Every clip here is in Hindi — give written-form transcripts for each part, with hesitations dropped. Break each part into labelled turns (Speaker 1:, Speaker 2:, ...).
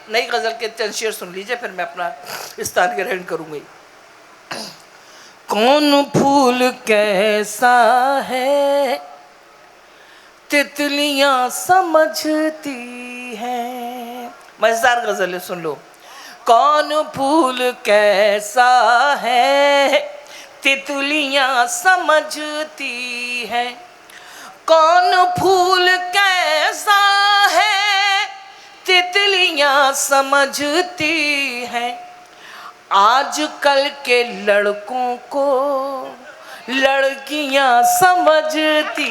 Speaker 1: नई गज़ल के चंद शेर सुन लीजिए, फिर मैं अपना स्थान ग्रहण करूँगी। कौन फूल कैसा है तितलियां समझती हैं। मजेदार गजल है, सुन लो। कौन फूल कैसा है तितलियां समझती हैं। कौन फूल कैसा है तितलियां समझती हैं। आजकल के लड़कों को लड़कियां समझती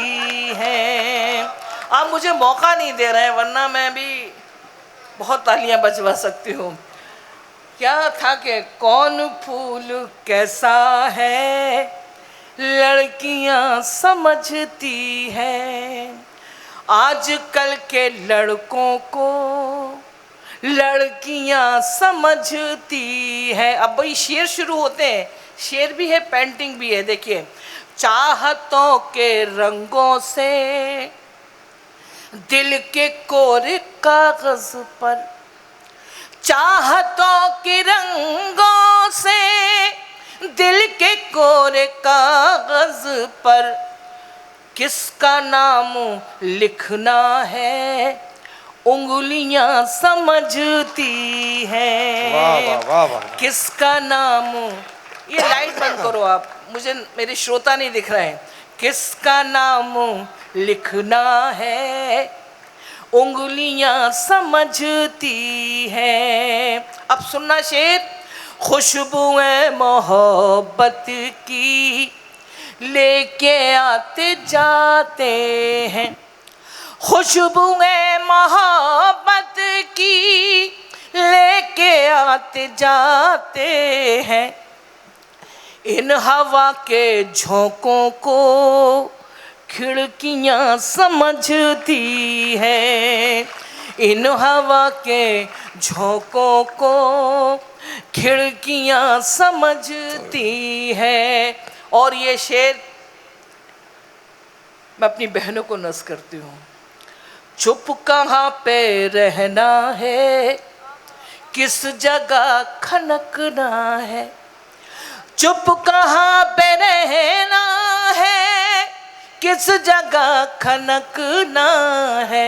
Speaker 1: हैं। आप मुझे मौका नहीं दे रहे हैं, वरना मैं भी बहुत तालियां बजवा सकती हूँ। क्या था कि कौन फूल कैसा है लड़कियां समझती हैं। आजकल के लड़कों को लड़कियां समझती है। अब भाई शेर शुरू होते हैं, शेर भी है पेंटिंग भी है। देखिए, चाहतों के रंगों से दिल के कोरे कागज पर, चाहतों के रंगों से दिल के कोरे कागज पर किसका नाम लिखना है उंगलियां समझती हैं।
Speaker 2: वाह वाह वाह वाह।
Speaker 1: किसका नाम, ये लाइट बंद करो आप, मुझे मेरे श्रोता नहीं दिख रहे हैं। किसका नाम लिखना है उंगलियां समझती हैं। अब सुनना शेर। खुशबुएं मोहब्बत की लेके आते जाते हैं। खुशबुएं मोहब्बत की लेके आते जाते हैं। इन हवा के झोंकों को खिड़कियां समझती हैं। इन हवा के झोंकों को खिड़कियां समझती हैं। और ये शेर मैं अपनी बहनों को नज़ करती हूँ। चुप कहाँ पे रहना है किस जगह खनकना है। चुप कहाँ पे रहना है किस जगह खनकना है।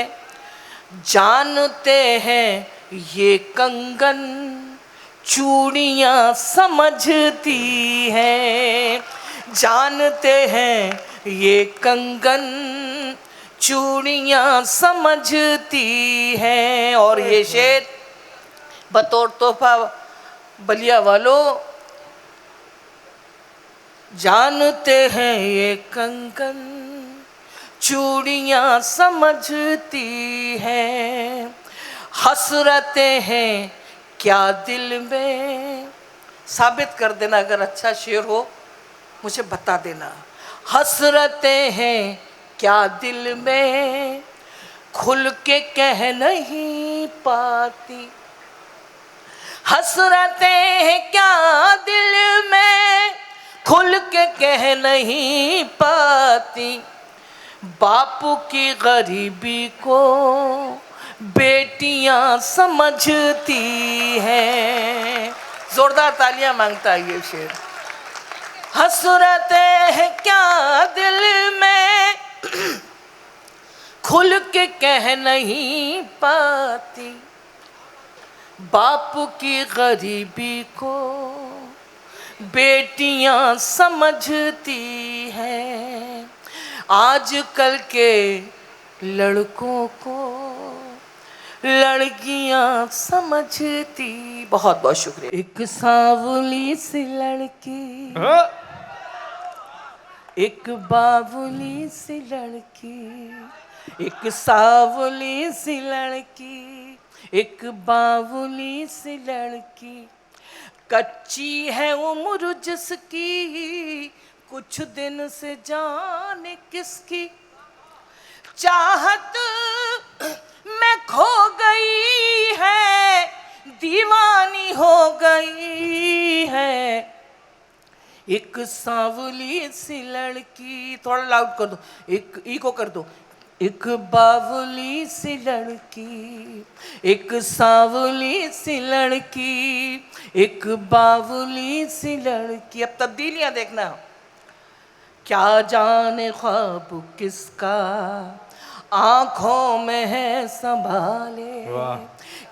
Speaker 1: जानते हैं ये कंगन चूड़ियाँ समझती हैं। जानते हैं ये कंगन चूड़ियाँ समझती हैं। और ये शेर बतौर तोहफा बलिया वालों, जानते हैं ये कंगन चूड़ियाँ समझती हैं। हसरतें हैं क्या दिल में, साबित कर देना अगर अच्छा शेर हो मुझे बता देना। हसरतें हैं क्या दिल में खुल के कह नहीं पाती। हसरतें हैं क्या दिल में खुल के कह नहीं पाती। बापू की गरीबी को बेटियां समझती हैं। जोरदार तालियां मांगता है ये शेर। हसरतें हैं क्या दिल में खुल के कह नहीं पाती। बापू की गरीबी को बेटियां समझती हैं। आजकल के लड़कों को लड़कियां समझती। बहुत बहुत शुक्रिया। एक सांवली सी लड़की, एक बाबुली सी लड़की। एक सांवली सी लड़की, एक बाबुली सी लड़की। कच्ची है उम्र जिसकी कुछ दिन से जाने किसकी। चाहत में खो गई है दीवानी हो गई है। एक सांवली सी लड़की, थोड़ा लाउड कर दो, एक इको कर दो। एक बावली सी लड़की, एक सांवली सी लड़की, एक बावली सी लड़की। अब तब्दीलियां देखना। क्या जाने ख्वाब किसका आंखों में है संभाले,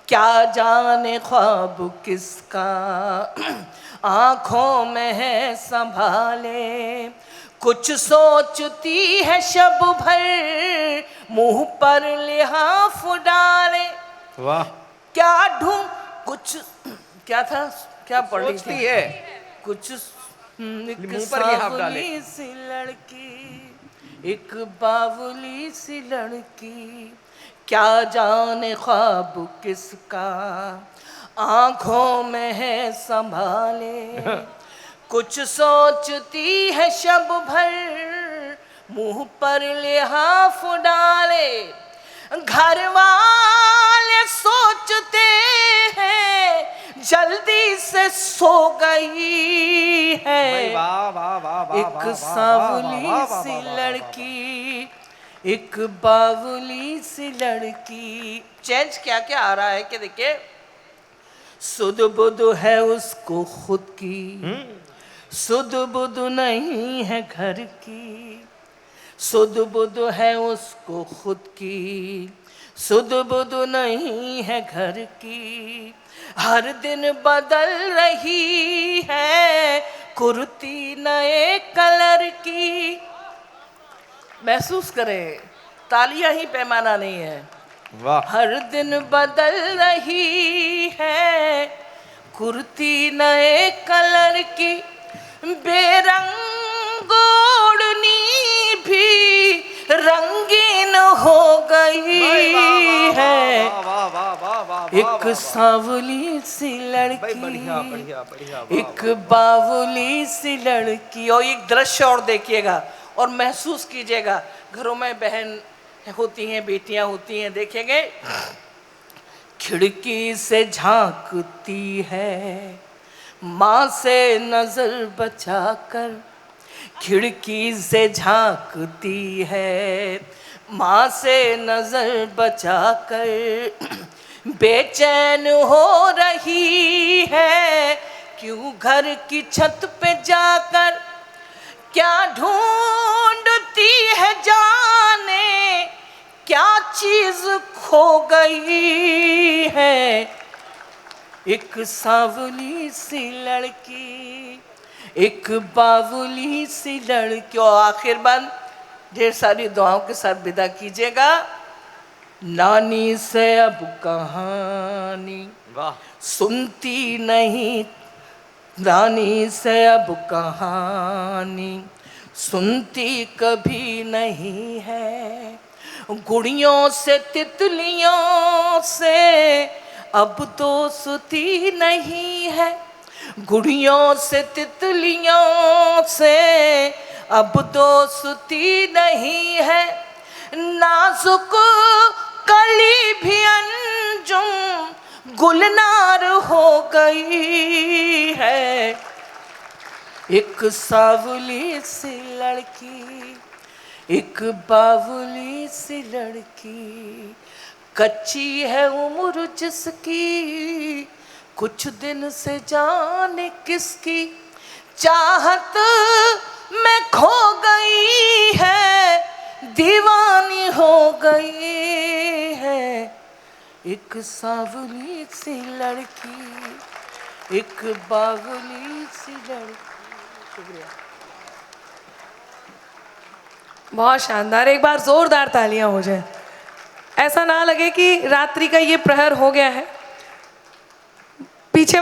Speaker 1: क्या जाने ख्वाब किसका आंखों में है संभाले। कुछ सोचती है शब भर मुंह पर लिहाफ डाले।
Speaker 2: वाह,
Speaker 1: क्या ढूंढ कुछ, क्या था, क्या पढ़ी
Speaker 2: सोचती
Speaker 1: थी?
Speaker 2: है
Speaker 1: कुछ एक
Speaker 2: मुंह पर लिहाफ डाले।
Speaker 1: सांवली सी लड़की, एक बावली सी लड़की, क्या जाने ख्वाब किसका आंखों में है संभाले। कुछ सोचती है शब भर मुंह पर लिहाफ डाले। घर वाले सोचते हैं जल्दी से सो गई है।
Speaker 2: वाह वाह वाह वाह,
Speaker 1: एक सांवली सी लड़की, एक बावली सी लड़की। चेंज क्या क्या आ रहा है कि देखिए, सुध बुध है उसको खुद की, सुध बुध नहीं है घर की। सुध बुध है उसको खुद की, सुध बुध नहीं है घर की। हर दिन बदल रही है कुर्ती नए कलर की। महसूस करें, तालियां ही पैमाना नहीं है।
Speaker 2: वाह,
Speaker 1: हर दिन बदल रही है कुर्ती नए कलर की। बेरंग ओढ़नी भी रंगीन हो गई है।
Speaker 2: वाह वाह वाह वाह,
Speaker 1: एक सांवली सी लड़की,
Speaker 2: बढ़िया बढ़िया बढ़िया,
Speaker 1: एक बावली सी लड़की। और एक दृश्य और देखिएगा और महसूस कीजिएगा। घरों में बहन होती हैं, बेटियां होती हैं, देखेंगे खिड़की से झांकती है माँ से नजर बचाकर। खिड़की से झांकती है माँ से नजर बचाकर। बेचैन हो रही है क्यों घर की छत पे जाकर। क्या ढूंढती है जाने क्या चीज खो गई है। एक सांवली सी लड़की, एक बावली सी लड़की। और आखिर बंद ढेर सारी दुआओं के साथ विदा कीजिएगा। नानी से अब कहानी
Speaker 2: वाह,
Speaker 1: सुनती नहीं, नानी से अब कहानी सुनती कभी नहीं है। गुड़ियों से तितलियों से अब दोस्ती नहीं है। गुड़ियों से तितलियों से अब दोस्ती नहीं है। नाजुक कली भी अंजुम गुलनार हो गई है। एक सांवली सी लड़की, एक बावली सी लड़की। कच्ची है उम्र जिसकी, कुछ दिन से जाने किसकी चाहत में खो गई है, दीवानी हो गई है। एक सांवली सी लड़की, एक बावली सी लड़की। शुक्रिया।
Speaker 3: बहुत शानदार, एक बार जोरदार तालियां हो जाए। ऐसा ना लगे कि रात्रि का ये प्रहर हो गया है। पीछे